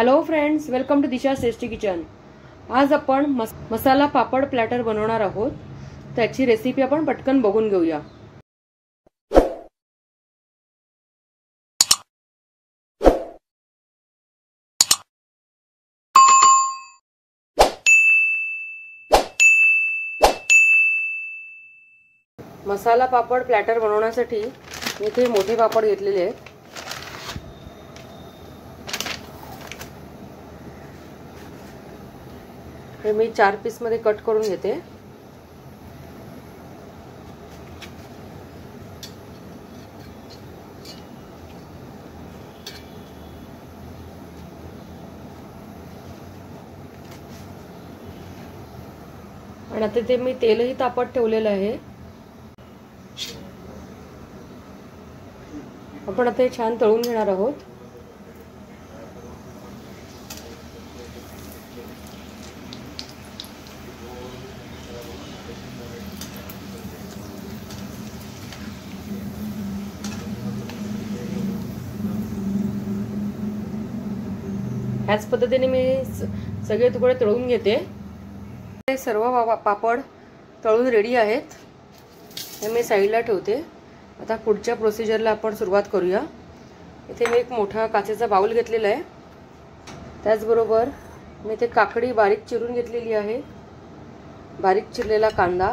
Hello friends, welcome to Disha tasty kitchen. आज आपण masala papad platter बनवणार आहोत। त्याची रेसिपी आपण पटकन बघून घेऊया। मसाला पापड प्लॅटर बनवण्यासाठी मी इथे मोठे पापड घेतलेले आहेत। हे मी 4 पीस मध्ये कट करून घेते। आणि आता ते मी तेलही तापत ठेवलेलं आहे। आपण आता हे छान तळून घेणार आहोत। ह्याच पद्धतीने मी सगळे तुकडे तळून घेते। हे सर्व पापड तळून रेडी आहेत। हे मी साईडला ठेवते। आता पुढच्या प्रोसिजरला आपण सुरुवात करूया। इथे मी एक मोठा काचेचा बाउल घेतलेला आहे। त्याचबरोबर मी इथे काकडी बारीक चिरून घेतलेली आहे, बारीक चिरलेला कांदा,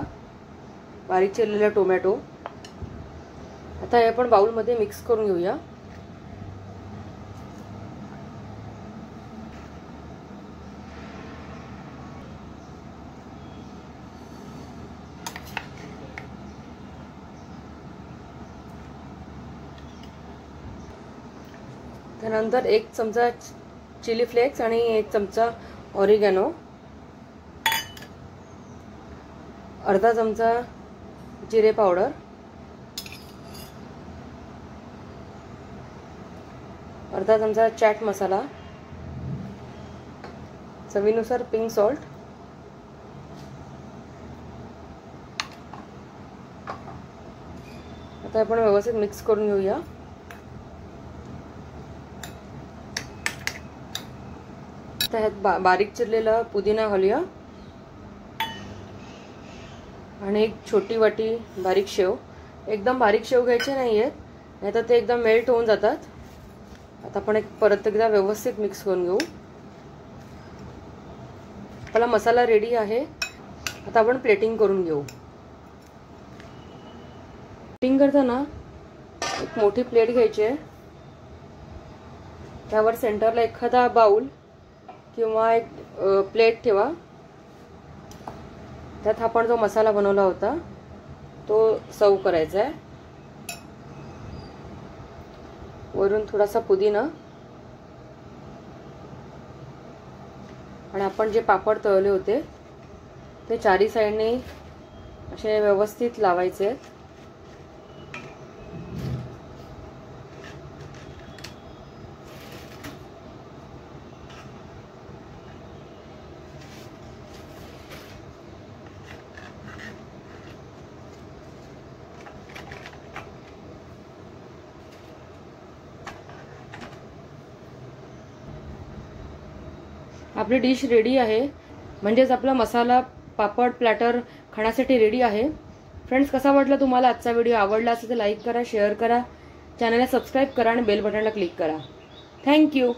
बारीक चिरलेला टोमॅटो। आता हे आपण बाउलमध्ये मिक्स करून घेऊया। त्यानंतर 1 चमचा चिली फ्लेक्स आणि 1 चमचा ऑरिगॅनो, अर्धा चमचा जिरे पावडर, अर्धा चमचा चाट मसाला, चवीनुसार पिंक सॉल्ट। आता आपण व्यवस्थित मिक्स करून घेऊया। त्यात बारीक चिरलेला पुदिना घालूया आणि एक छोटी वाटी बारीक शेव। एकदम बारीक शेव घ्यायचे नाहीयेत, नाहीतर ते एकदम मेल्ट होऊन जातात। आता आपण परत एकदा व्यवस्थित मिक्स करून घेऊ। आपला मसाला रेडी आहे। आता आपण प्लेटिंग करून घेऊ। प्लेटिंग करताना एक मोठी प्लेट घ्यायची आहे। त्यावर सेंटरला एखादा बाउल किंवा एक प्लेट ठेवा। त्यात आपण जो मसाला बनवला होता तो सर्व करायचा आहे। वरून थोडासा पुदिना आणि आपण जे पापड तळले होते ते चारी साइडने असे व्यवस्थित लावायचे आहेत। आपली डिश रेडी आहे, म्हणजेच आपला मसाला पापड प्लॅटर खाण्यासाठी रेडी आहे। फ्रेंड्स, कसा वाटला तुम्हाला आजचा व्हिडिओ? आवडला असेल तर लाईक करा, शेअर करा, चॅनलला सबस्क्राइब करा आणि बेल बटनला क्लिक करा। थँक्यू।